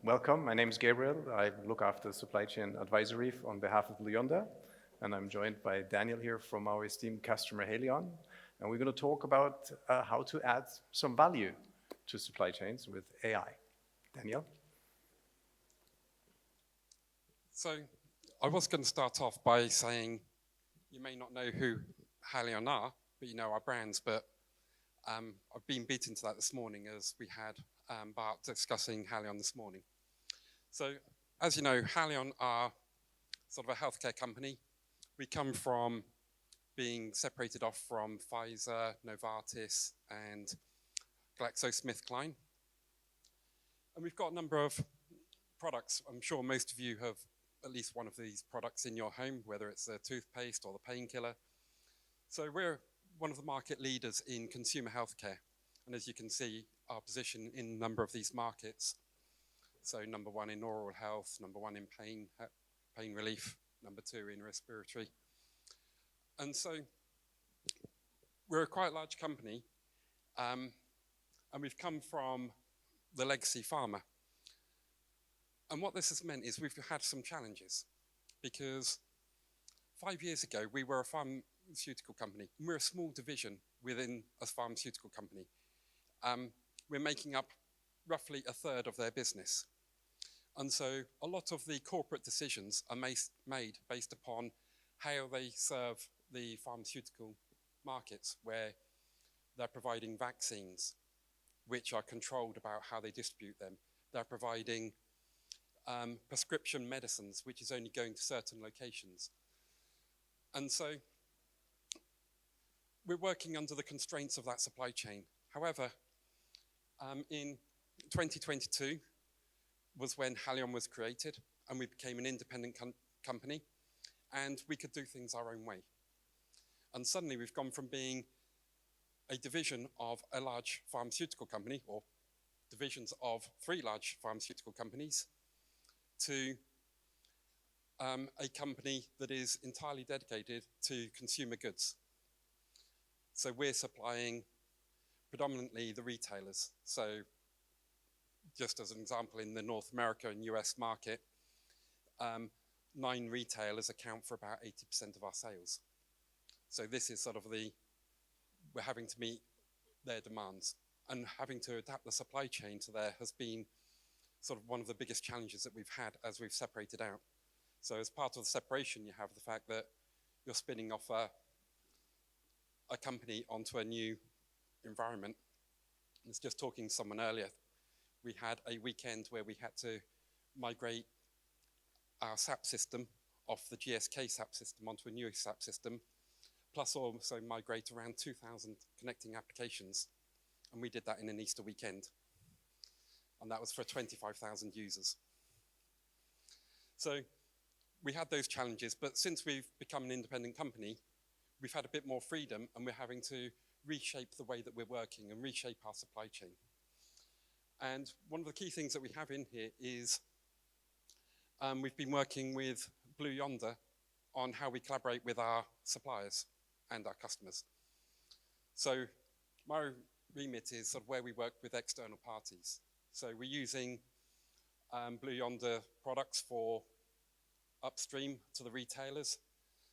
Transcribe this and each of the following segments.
Welcome, my name is Gabriel. I look after supply chain advisory on behalf of Yonder, and I'm joined by Daniel here from our esteemed customer Haleon. And we're going to talk about how to add some value to supply chains with AI. Daniel? So I was going to start off by saying you may not know who Haleon are, but you know our brands. But I've been beaten to that this morning as we had Bart discussing Haleon this morning. So as you know, Haleon are sort of a healthcare company. We come from being separated off from Pfizer, Novartis, and GlaxoSmithKline. And we've got a number of products. I'm sure most of you have at least one of these products in your home, whether it's a toothpaste or the painkiller. So we're one of the market leaders in consumer healthcare. And as you can see, our position in a number of these markets. So number one in oral health, number one in pain relief, number two in respiratory. And so we're a quite large company, and we've come from the legacy pharma. And what this has meant is we've had some challenges, because 5 years ago we were a pharmaceutical company, and we're a small division within a pharmaceutical company. We're making up roughly a third of their business. And so a lot of the corporate decisions are made based upon how they serve the pharmaceutical markets, where they're providing vaccines, which are controlled about how they distribute them. They're providing prescription medicines, which is only going to certain locations. And so we're working under the constraints of that supply chain. However, in 2022 was when Haleon was created, and we became an independent company, and we could do things our own way. And suddenly we've gone from being a division of a large pharmaceutical company, or divisions of 3 large pharmaceutical companies, to a company that is entirely dedicated to consumer goods. So we're supplying predominantly the retailers. So just as an example, in the North America and US market, 9 retailers account for about 80% of our sales. So this is sort of we're having to meet their demands, and having to adapt the supply chain to there has been sort of one of the biggest challenges that we've had as we've separated out. So as part of the separation, you have the fact that you're spinning off a company onto a new environment. I was just talking to someone earlier. We had a weekend where we had to migrate our SAP system off the GSK SAP system onto a new SAP system, plus also migrate around 2,000 connecting applications. And we did that in an Easter weekend. And that was for 25,000 users. So we had those challenges, but since we've become an independent company, we've had a bit more freedom, and we're having to reshape the way that we're working and reshape our supply chain. And one of the key things that we have in here is we've been working with Blue Yonder on how we collaborate with our suppliers and our customers. So my remit is sort of where we work with external parties. So we're using Blue Yonder products for upstream to the retailers.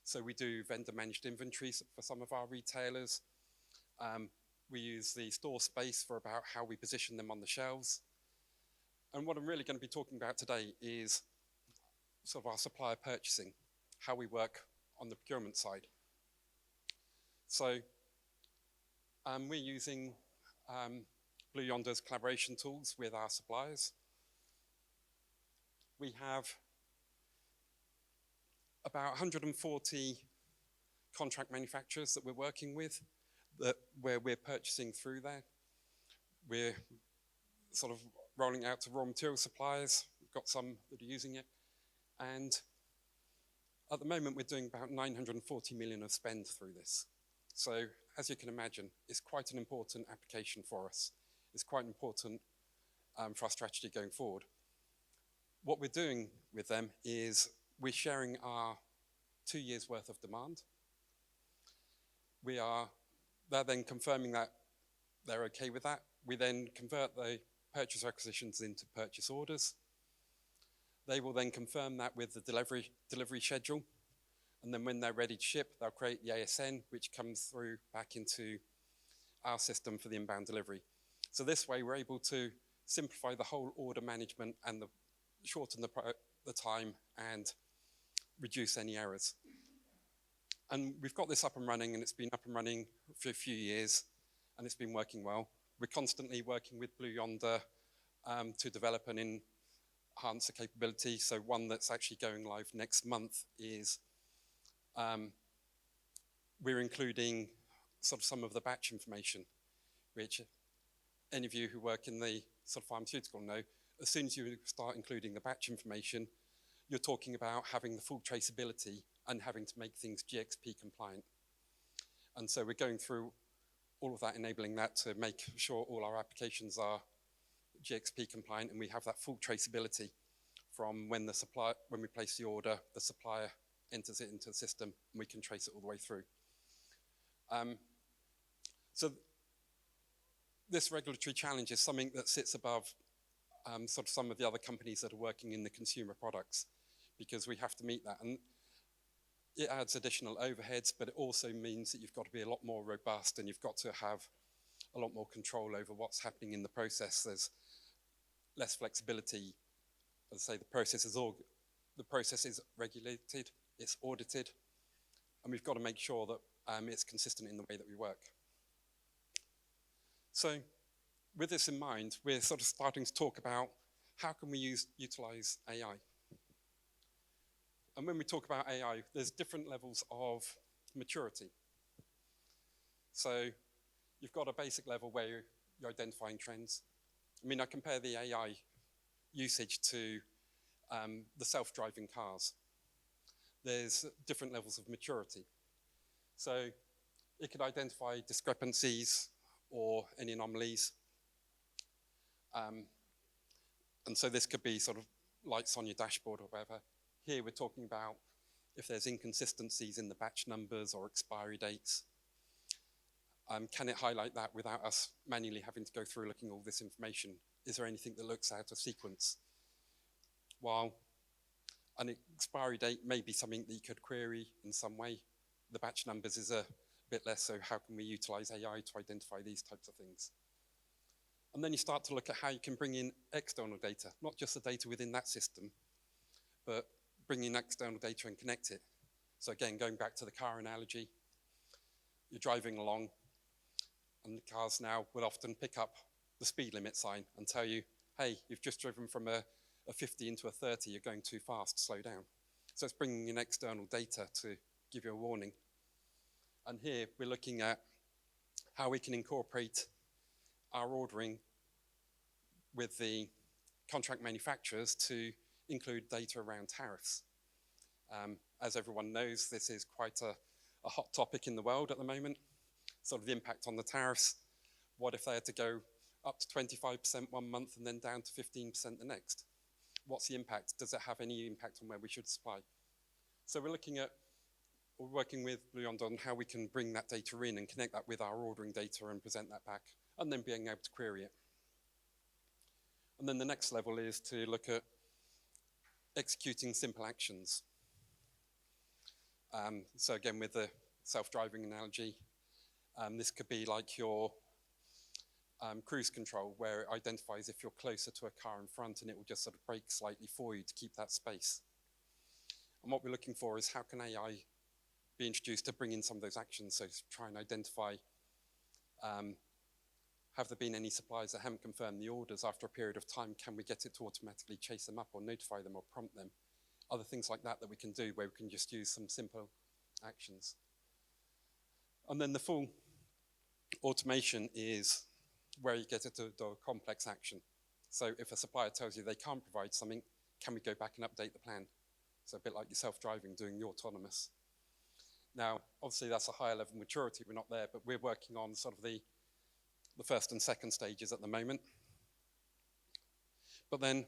So we do vendor managed inventories for some of our retailers. We use the store space for about how we position them on the shelves. And what I'm really going to be talking about today is sort of our supplier purchasing, how we work on the procurement side. So we're using Blue Yonder's collaboration tools with our suppliers. We have about 140 contract manufacturers that we're working with, where we're purchasing through there. We're sort of rolling out to raw material suppliers. We've got some that are using it. And at the moment, we're doing about 940 million of spend through this. So as you can imagine, it's quite an important application for us. It's quite important for our strategy going forward. What we're doing with them is we're sharing our 2 years worth of demand. They're then confirming that they're okay with that. We then convert the purchase requisitions into purchase orders. They will then confirm that with the delivery schedule. And then when they're ready to ship, they'll create the ASN, which comes through back into our system for the inbound delivery. So this way, we're able to simplify the whole order management and shorten the time and reduce any errors. And we've got this up and running, and it's been up and running for a few years, and it's been working well. We're constantly working with Blue Yonder to develop and enhance the capability. So one that's actually going live next month is we're including sort of some of the batch information, which any of you who work in the sort of pharmaceutical know. As soon as you start including the batch information, you're talking about having the full traceability and having to make things GXP compliant. And so we're going through all of that, enabling that to make sure all our applications are GXP compliant, and we have that full traceability from when we place the order, the supplier enters it into the system, and we can trace it all the way through. So this regulatory challenge is something that sits above sort of some of the other companies that are working in the consumer products, because we have to meet that. And it adds additional overheads, but it also means that you've got to be a lot more robust, and you've got to have a lot more control over what's happening in the process. There's less flexibility. As I say, the process is regulated, it's audited, and we've got to make sure that it's consistent in the way that we work. So with this in mind, we're sort of starting to talk about how can we utilize AI. And when we talk about AI, there's different levels of maturity. So you've got a basic level where you're identifying trends. I mean, I compare the AI usage to the self-driving cars. There's different levels of maturity. So it could identify discrepancies or any anomalies. And so this could be sort of lights on your dashboard or whatever. Here we're talking about if there's inconsistencies in the batch numbers or expiry dates. Can it highlight that without us manually having to go through looking at all this information? Is there anything that looks out of sequence? While an expiry date may be something that you could query in some way, the batch numbers is a bit less, so how can we utilize AI to identify these types of things? And then you start to look at how you can bring in external data, not just the data within that system, but bring in external data and connect it. So again, going back to the car analogy, you're driving along, and the cars now will often pick up the speed limit sign and tell you, hey, you've just driven from a 50 into a 30, you're going too fast, slow down. So it's bringing in external data to give you a warning. And here we're looking at how we can incorporate our ordering with the contract manufacturers to include data around tariffs. As everyone knows, this is quite a hot topic in the world at the moment, sort of the impact on the tariffs. What if they had to go up to 25% one month and then down to 15% the next? What's the impact? Does it have any impact on where we should supply? So we're working with Blue Yonder on how we can bring that data in and connect that with our ordering data and present that back, and then being able to query it. And then the next level is to look at executing simple actions. So again, with the self-driving analogy, this could be like your cruise control, where it identifies if you're closer to a car in front, and it will just sort of brake slightly for you to keep that space. And what we're looking for is how can AI be introduced to bring in some of those actions, so to try and identify, have there been any suppliers that haven't confirmed the orders after a period of time? Can we get it to automatically chase them up or notify them or prompt them? Other things like that we can do, where we can just use some simple actions. And then the full automation is where you get it to do a complex action. So if a supplier tells you they can't provide something, can we go back and update the plan? So a bit like your self-driving, doing the autonomous. Now, obviously that's a higher level of maturity, we're not there, but we're working on sort of the first and second stages at the moment. But then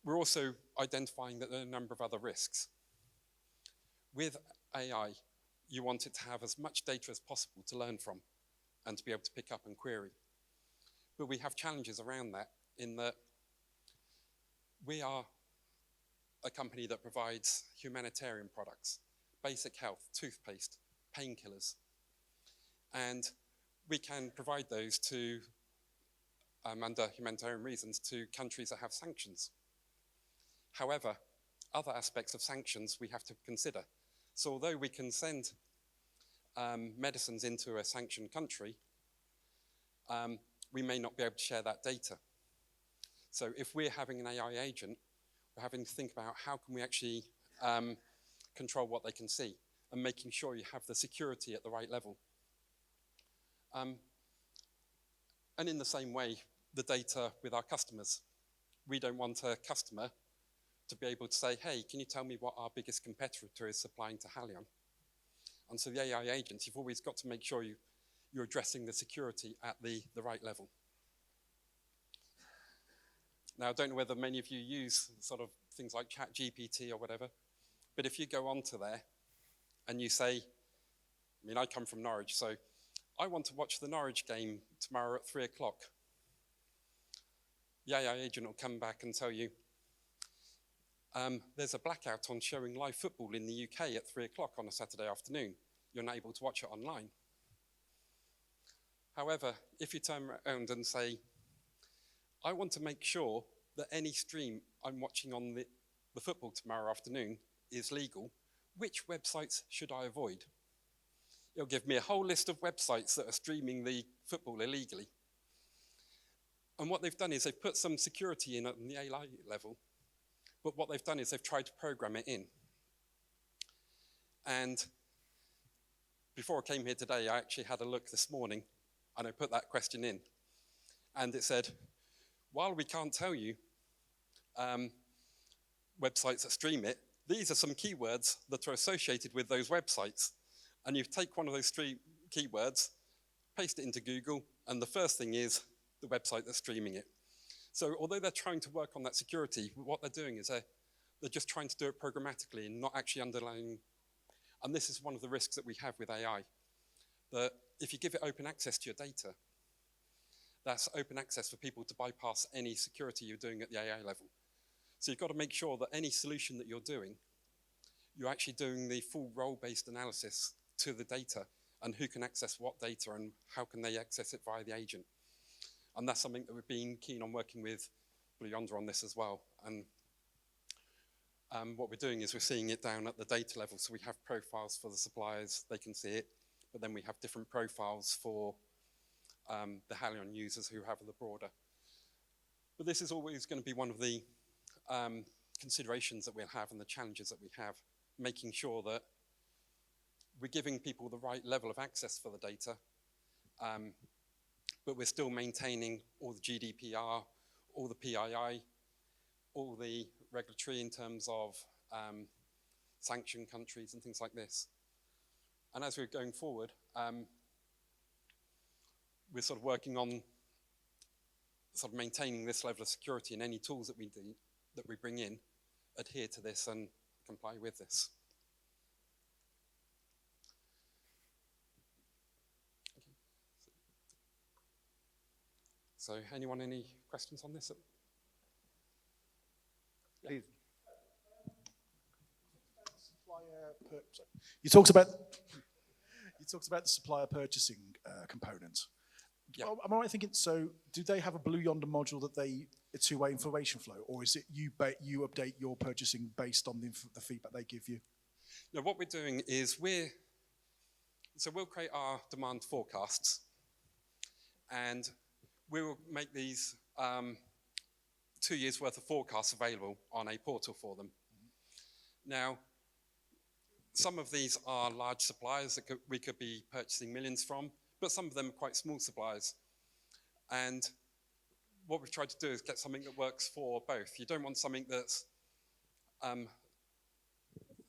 we're also identifying that there are a number of other risks. With AI, you want it to have as much data as possible to learn from and to be able to pick up and query. But we have challenges around that, in that We are a company that provides humanitarian products, basic health, toothpaste, painkillers, and we can provide those to, under humanitarian reasons, to countries that have sanctions. However, other aspects of sanctions we have to consider. So although we can send medicines into a sanctioned country, we may not be able to share that data. So if we're having an AI agent, we're having to think about how can we actually control what they can see and making sure you have the security at the right level. And in the same way, the data with our customers. We don't want a customer to be able to say, hey, can you tell me what our biggest competitor is supplying to Haleon? And so the AI agents, you've always got to make sure you're addressing the security at the right level. Now, I don't know whether many of you use sort of things like ChatGPT or whatever, but if you go onto there and you say, I mean, I come from Norwich, so I want to watch the Norwich game tomorrow at 3 o'clock. The AI agent will come back and tell you, there's a blackout on showing live football in the UK at 3 o'clock on a Saturday afternoon. You're not able to watch it online. However, if you turn around and say, I want to make sure that any stream I'm watching on the football tomorrow afternoon is legal, which websites should I avoid? It'll give me a whole list of websites that are streaming the football illegally. And what they've done is they've put some security in at the AI level, but what they've done is they've tried to program it in. And before I came here today, I actually had a look this morning, and I put that question in. And it said, while we can't tell you websites that stream it, these are some keywords that are associated with those websites. And you take one of those three keywords, paste it into Google, and the first thing is the website that's streaming it. So although they're trying to work on that security, what they're doing is they're just trying to do it programmatically and not actually underlying. And this is one of the risks that we have with AI, that if you give it open access to your data, that's open access for people to bypass any security you're doing at the AI level. So you've got to make sure that any solution that you're doing, you're actually doing the full role-based analysis to the data and who can access what data and how can they access it via the agent. And that's something that we've been keen on working with Yonder on this as well. And what we're doing is we're seeing it down at the data level. So we have profiles for the suppliers, they can see it, but then we have different profiles for the Haleon users who have the broader. But this is always going to be one of the considerations that we'll have and the challenges that we have, making sure that we're giving people the right level of access for the data, but we're still maintaining all the GDPR, all the PII, all the regulatory in terms of sanctioned countries and things like this. And as we're going forward, we're sort of working on sort of maintaining this level of security, and any tools that we do, that we bring in, adhere to this and comply with this. Okay. So anyone, any questions on this? Please. You talked about the supplier purchasing component. Yeah. Am I right thinking, so do they have a Blue Yonder module that a two-way information flow, or is it you update your purchasing based on the feedback they give you? No, what we're doing is we'll create our demand forecasts, and we will make these 2 years worth of forecasts available on a portal for them. Now, some of these are large suppliers that we could be purchasing millions from, but some of them are quite small suppliers. And what we've tried to do is get something that works for both. You don't want something that's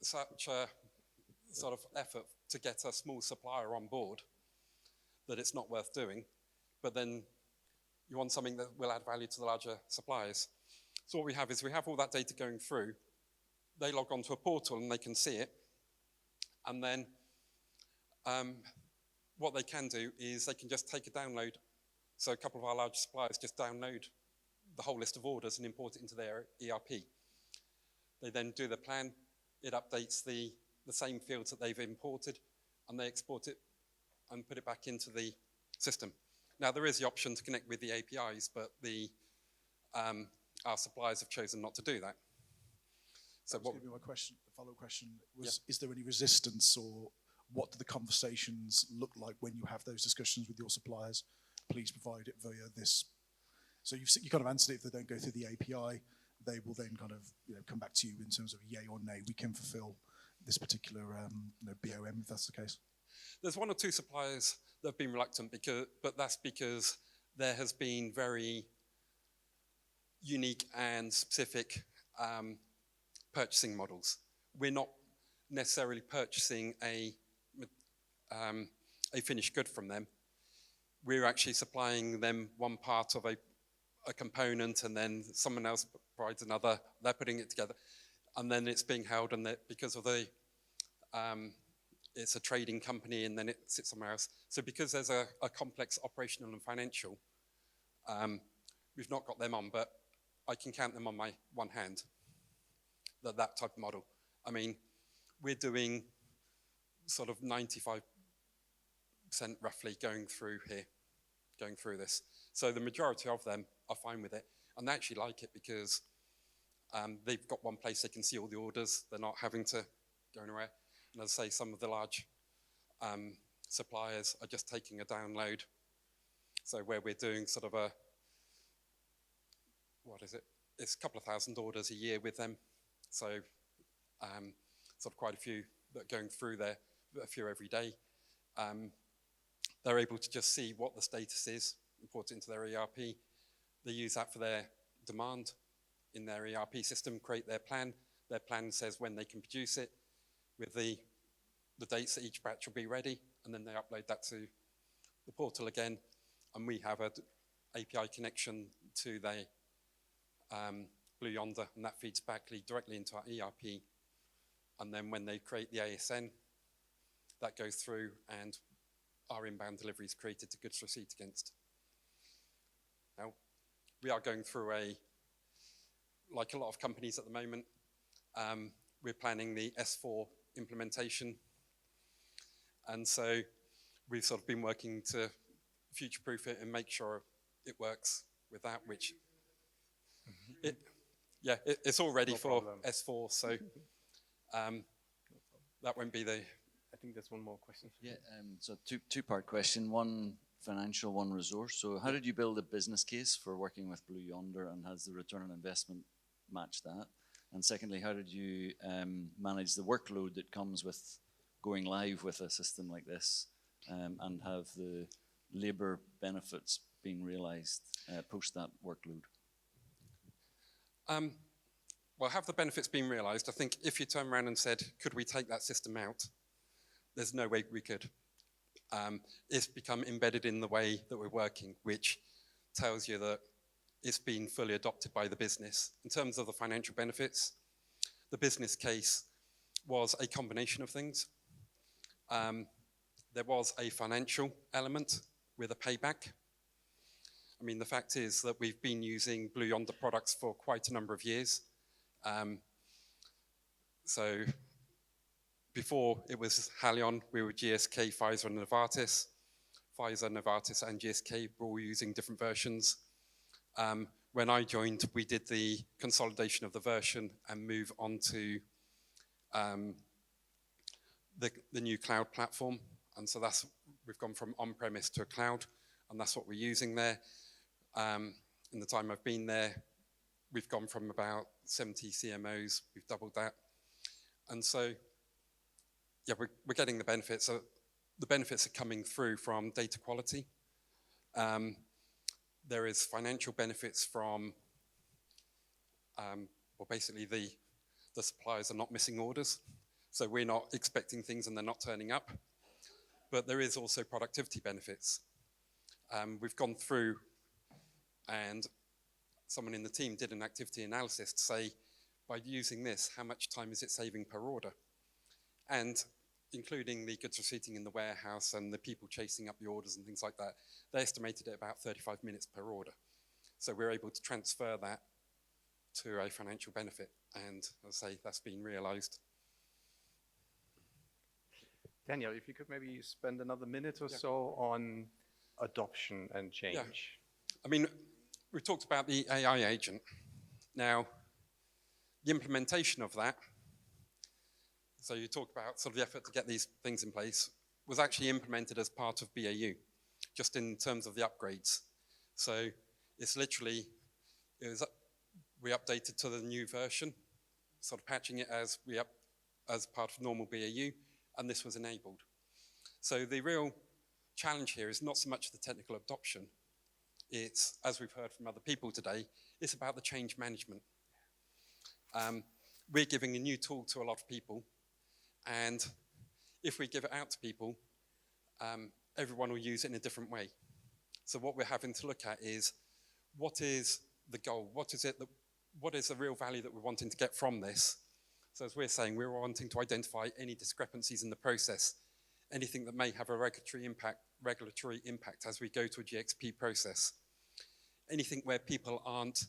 such a sort of effort to get a small supplier on board that it's not worth doing, but then you want something that will add value to the larger suppliers. So what we have is we have all that data going through. They log onto a portal and they can see it. And then what they can do is they can just take a download. So a couple of our large suppliers just download the whole list of orders and import it into their ERP. They then do the plan, it updates the same fields that they've imported, and they export it and put it back into the system. Now, there is the option to connect with the APIs, but our suppliers have chosen not to do that. So That was going to be my question. The follow-up question was, Is there any resistance, or what do the conversations look like when you have those discussions with your suppliers? Please provide it via this. So you kind of answered it. If they don't go through the API, they will then kind of come back to you in terms of yay or nay. We can fulfill this particular BOM if that's the case. There's one or two suppliers that have been reluctant, but that's because there has been very unique and specific purchasing models. We're not necessarily purchasing a finished good from them. We're actually supplying them one part of a component, and then someone else provides another. They're putting it together, and then it's being held, and because of the it's a trading company, and then it sits somewhere else. So because there's a complex operational and financial, we've not got them on, but I can count them on my one hand, that type of model. I mean, we're doing sort of 95% roughly going through this. So the majority of them are fine with it, and they actually like it because they've got one place they can see all the orders. They're not having to go anywhere. And as I say, some of the large suppliers are just taking a download. So where we're doing sort of it's a couple of thousand orders a year with them. So sort of quite a few that are going through there, a few every day. They're able to just see what the status is, import it into their ERP. They use that for their demand in their ERP system, create their plan. Their plan says when they can produce it with the dates that each batch will be ready, and then they upload that to the portal again, and we have an API connection to the Blue Yonder, and that feeds back directly into our ERP, and then when they create the ASN, that goes through, and our inbound delivery is created to goods receipt against. Now, we are going through like a lot of companies at the moment, we're planning the S4 implementation. And so we've sort of been working to future-proof it and make sure it works with that, which it's all ready for S4, so that won't be I think there's one more question. Yeah, so two-part question, one financial, one resource. So how did you build a business case for working with Blue Yonder, and has the return on investment matched that? And secondly, how did you manage the workload that comes with going live with a system like this, and have the labour benefits been realised post that workload? Well, have the benefits been realised? I think if you turn around and said, could we take that system out? There's no way we could. It's become embedded in the way that we're working, which tells you that it's been fully adopted by the business. In terms of the financial benefits, the business case was a combination of things. There was a financial element with a payback. I mean, the fact is that we've been using Blue Yonder products for quite a number of years. So before it was Haleon, we were GSK, Pfizer, and Novartis. Pfizer, Novartis, and GSK were all using different versions. When I joined, we did the consolidation of the version and move on to the new cloud platform. And so we've gone from on-premise to a cloud, and that's what we're using there. In the time I've been there, we've gone from about 70 CMOs, we've doubled that. And so, yeah, we're getting the benefits. So the benefits are coming through from data quality. There is financial benefits from, well, basically the suppliers are not missing orders. So we're not expecting things and they're not turning up. But there is also productivity benefits. We've gone through, and someone in the team did an activity analysis to say, by using this, how much time is it saving per order? And including the goods receipting in the warehouse and the people chasing up the orders and things like that, they estimated it about 35 minutes per order. So we're able to transfer that to a financial benefit. And as I say, that's been realized. Daniel, if you could maybe spend another minute or so on adoption and change. Yeah. I mean, we've talked about the AI agent. Now, the implementation of that, so you talk about sort of the effort to get these things in place, was actually implemented as part of BAU, just in terms of the upgrades. So it's literally, we updated to the new version, sort of patching it as part of normal BAU, and this was enabled. So the real challenge here is not so much the technical adoption. It's, as we've heard from other people today, it's about the change management. We're giving a new tool to a lot of people, and if we give it out to people, everyone will use it in a different way. So what we're having to look at is, what is the goal? What is the real value that we're wanting to get from this? So as we're saying, we're wanting to identify any discrepancies in the process, anything that may have a regulatory impact as we go to a GXP process. Anything where people aren't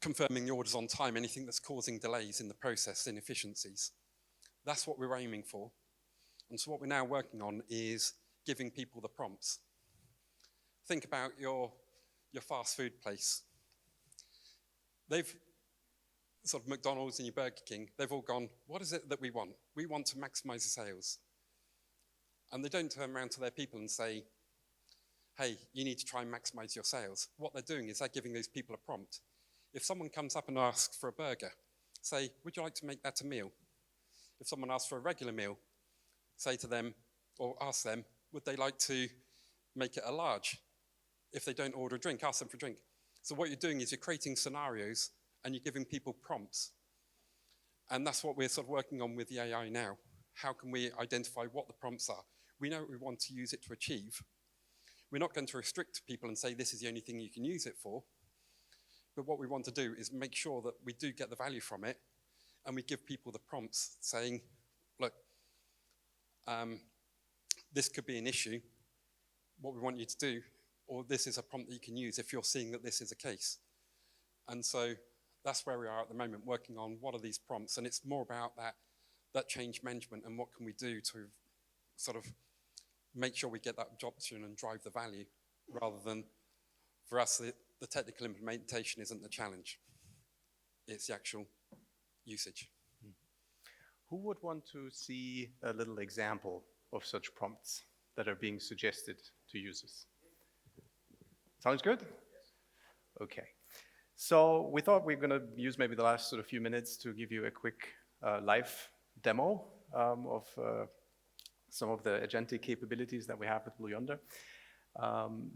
confirming the orders on time, anything that's causing delays in the process, inefficiencies. That's what we're aiming for. And so what we're now working on is giving people the prompts. Think about your fast food place. They've, sort of McDonald's and your Burger King, they've all gone, what is it that we want? We want to maximize the sales. And they don't turn around to their people and say, hey, you need to try and maximize your sales. What they're doing is they're giving those people a prompt. If someone comes up and asks for a burger, say, would you like to make that a meal? If someone asks for a regular meal, say to them, or ask them, would they like to make it a large? If they don't order a drink, ask them for a drink. So what you're doing is you're creating scenarios and you're giving people prompts. And that's what we're sort of working on with the AI now. How can we identify what the prompts are? We know what we want to use it to achieve. We're not going to restrict people and say this is the only thing you can use it for. But what we want to do is make sure that we do get the value from it, and we give people the prompts saying, look, this could be an issue. What we want you to do, or this is a prompt that you can use if you're seeing that this is a case. And so that's where we are at the moment, working on what are these prompts, and it's more about that change management and what can we do to sort of make sure we get that adoption and drive the value, rather than, for us, the technical implementation isn't the challenge. It's the actual usage. Who would want to see a little example of such prompts that are being suggested to users? Sounds good? Okay. So we thought we were going to use maybe the last sort of few minutes to give you a quick live demo of some of the agentic capabilities that we have with Blue Yonder.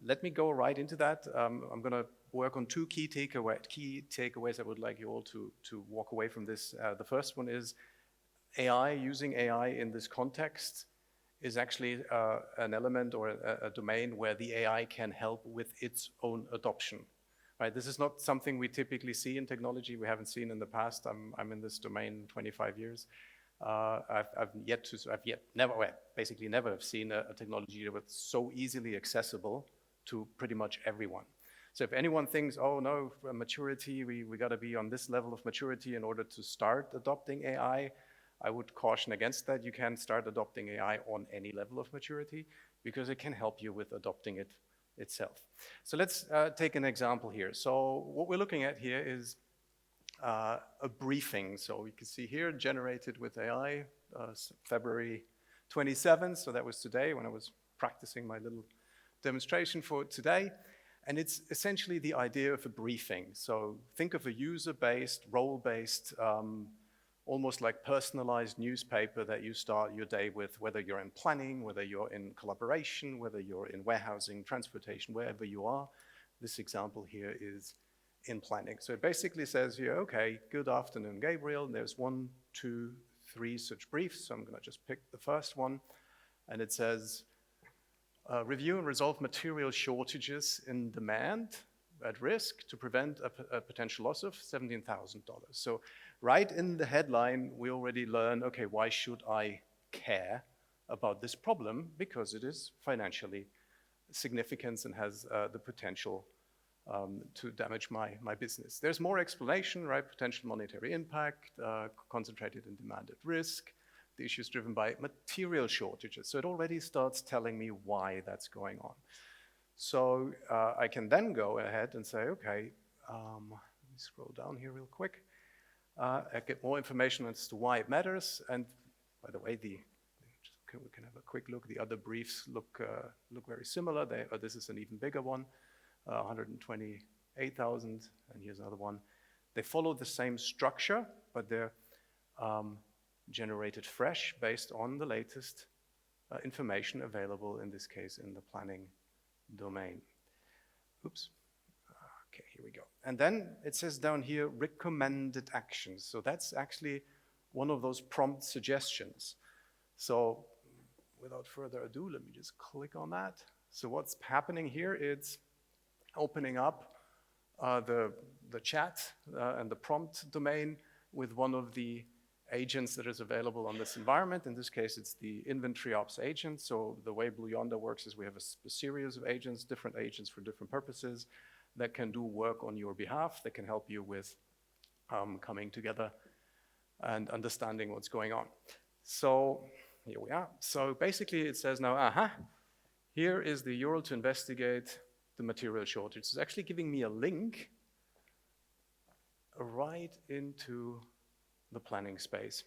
Let me go right into that. I'm going to work on two key takeaways I would like you all to walk away from this. The first one is using AI in this context is actually an element or a domain where the AI can help with its own adoption. Right? This is not something we typically see in technology. We haven't seen in the past. I'm in this domain 25 years. Basically never have seen a technology that was so easily accessible to pretty much everyone. So if anyone thinks, oh no, maturity, we got to be on this level of maturity in order to start adopting AI, I would caution against that. You can start adopting AI on any level of maturity because it can help you with adopting it itself. So let's take an example here. So what we're looking at here is a briefing. So you can see here, generated with AI, February 27th. So that was today when I was practicing my little demonstration for today. And it's essentially the idea of a briefing. So think of a user-based, role-based, almost like personalized newspaper that you start your day with, whether you're in planning, whether you're in collaboration, whether you're in warehousing, transportation, wherever you are. This example here is in planning. So it basically says here, okay, good afternoon, Gabriel. There's 1, 2, 3 such briefs. So I'm going to just pick the first one. And it says, review and resolve material shortages in demand at risk to prevent a potential loss of $17,000. So right in the headline, we already learn, okay, why should I care about this problem? Because it is financially significance and has the potential to damage my business. There's more explanation, right? Potential monetary impact, concentrated in demand at risk. The issue is driven by material shortages. So it already starts telling me why that's going on. So I can then go ahead and say, okay, let me scroll down here real quick. I get more information as to why it matters. And by the way, we can have a quick look. The other briefs look very similar. This is an even bigger one, 128,000, and here's another one. They follow the same structure, but they're generated fresh based on the latest information available, in this case, in the planning domain. Oops. Okay, here we go. And then it says down here, recommended actions. So that's actually one of those prompt suggestions. So without further ado, let me just click on that. So what's happening here, it's opening up the chat and the prompt domain with one of the agents that is available on this environment. In this case, it's the inventory ops agent. So the way Blue Yonder works is we have a series of agents, different agents for different purposes that can do work on your behalf, that can help you with coming together and understanding what's going on. So here we are. So basically it says now, here is the URL to investigate the material shortage. It's actually giving me a link right into the planning space.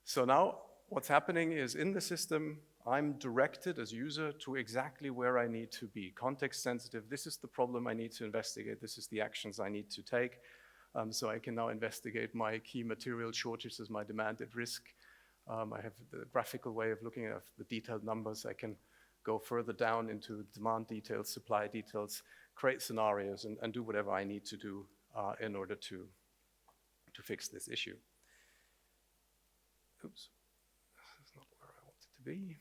So now what's happening is in the system, I'm directed as user to exactly where I need to be. Context sensitive, this is the problem I need to investigate, this is the actions I need to take. So I can now investigate my key material shortages, my demand at risk. I have the graphical way of looking at the detailed numbers. I can go further down into demand details, supply details, create scenarios, and do whatever I need to do in order to fix this issue. Oops, this is not where I want it to be.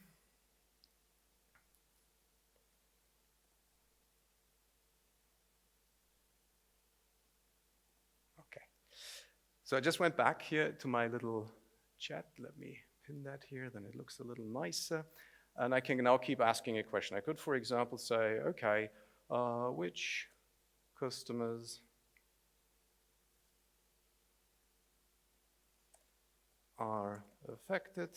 Okay, so I just went back here to my little chat. Let me pin that here, then it looks a little nicer. And I can now keep asking a question. I could, for example, say, okay, which customers are affected?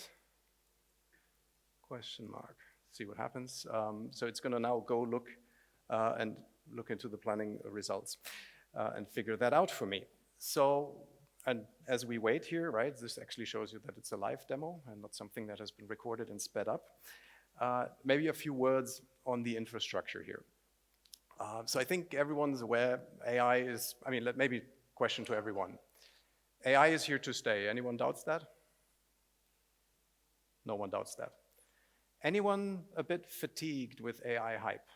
Question mark. See what happens. So it's going to now go look into the planning results and figure that out for me. So, and as we wait here, right, this actually shows you that it's a live demo and not something that has been recorded and sped up. Maybe a few words on the infrastructure here. So I think everyone's aware AI is, maybe question to everyone. AI is here to stay. Anyone doubts that? No one doubts that. Anyone a bit fatigued with AI hype?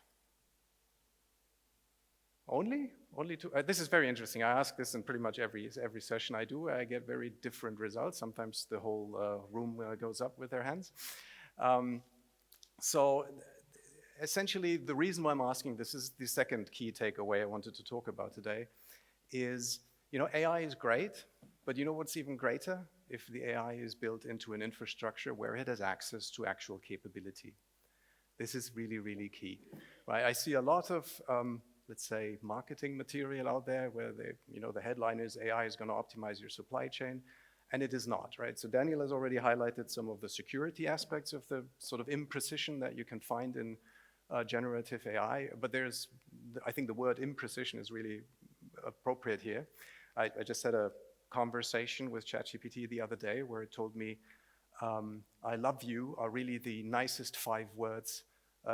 Only two? This is very interesting. I ask this in pretty much every session I do. I get very different results. Sometimes the whole room goes up with their hands. So essentially, the reason why I'm asking this is the second key takeaway I wanted to talk about today is, AI is great, but you know what's even greater? If the AI is built into an infrastructure where it has access to actual capability. This is really, really key. Right? I see a lot of, let's say, marketing material out there where the headline is AI is going to optimize your supply chain, and it is not, right? So Daniel has already highlighted some of the security aspects of the sort of imprecision that you can find in generative AI, but I think the word imprecision is really appropriate here. I just had a conversation with ChatGPT the other day where it told me, I love you are really the nicest 5 words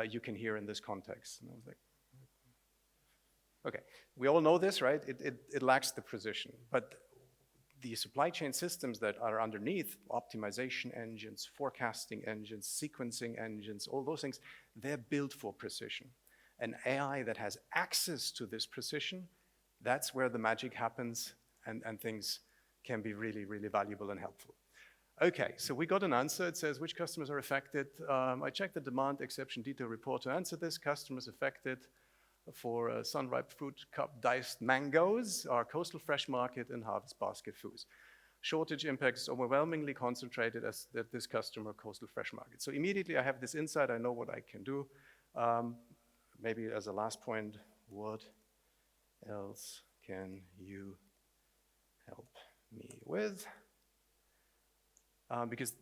you can hear in this context. And I was like, okay, we all know this, right? It lacks the precision, but the supply chain systems that are underneath, optimization engines, forecasting engines, sequencing engines, all those things, they're built for precision. An AI that has access to this precision, that's where the magic happens and things can be really, really valuable and helpful. Okay, so we got an answer. It says, which customers are affected? I checked the demand exception detail report to answer this. Customers affected for sun-ripe fruit cup diced mangoes are Coastal Fresh Market and Harvest Basket Foods. Shortage impact is overwhelmingly concentrated at this customer, Coastal Fresh Market. So immediately I have this insight. I know what I can do. Maybe as a last point, what else can you help me with? Because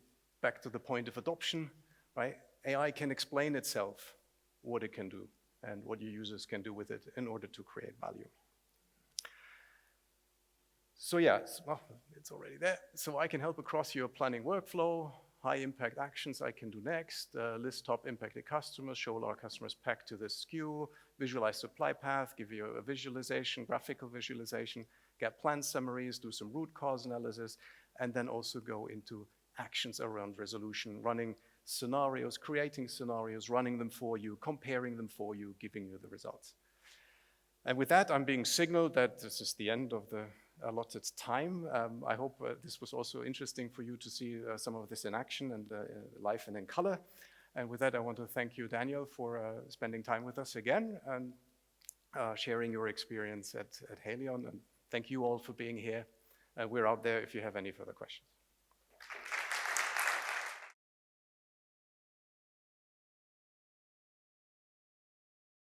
back to the point of adoption, right? AI can explain itself what it can do and what your users can do with it in order to create value. So yeah, well, it's already there. So I can help across your planning workflow, high impact actions I can do next, list top impacted customers, show all our customers packed to this SKU, visualize supply path, give you a visualization, graphical visualization, get plan summaries, do some root cause analysis, and then also go into actions around resolution, running scenarios, creating scenarios, running them for you, comparing them for you, giving you the results. And with that, I'm being signaled that this is the end of the allotted time. I hope this was also interesting for you to see some of this in action and live and in color. And with that, I want to thank you, Daniel, for spending time with us again and sharing your experience at Haleon. And thank you all for being here. We're out there if you have any further questions.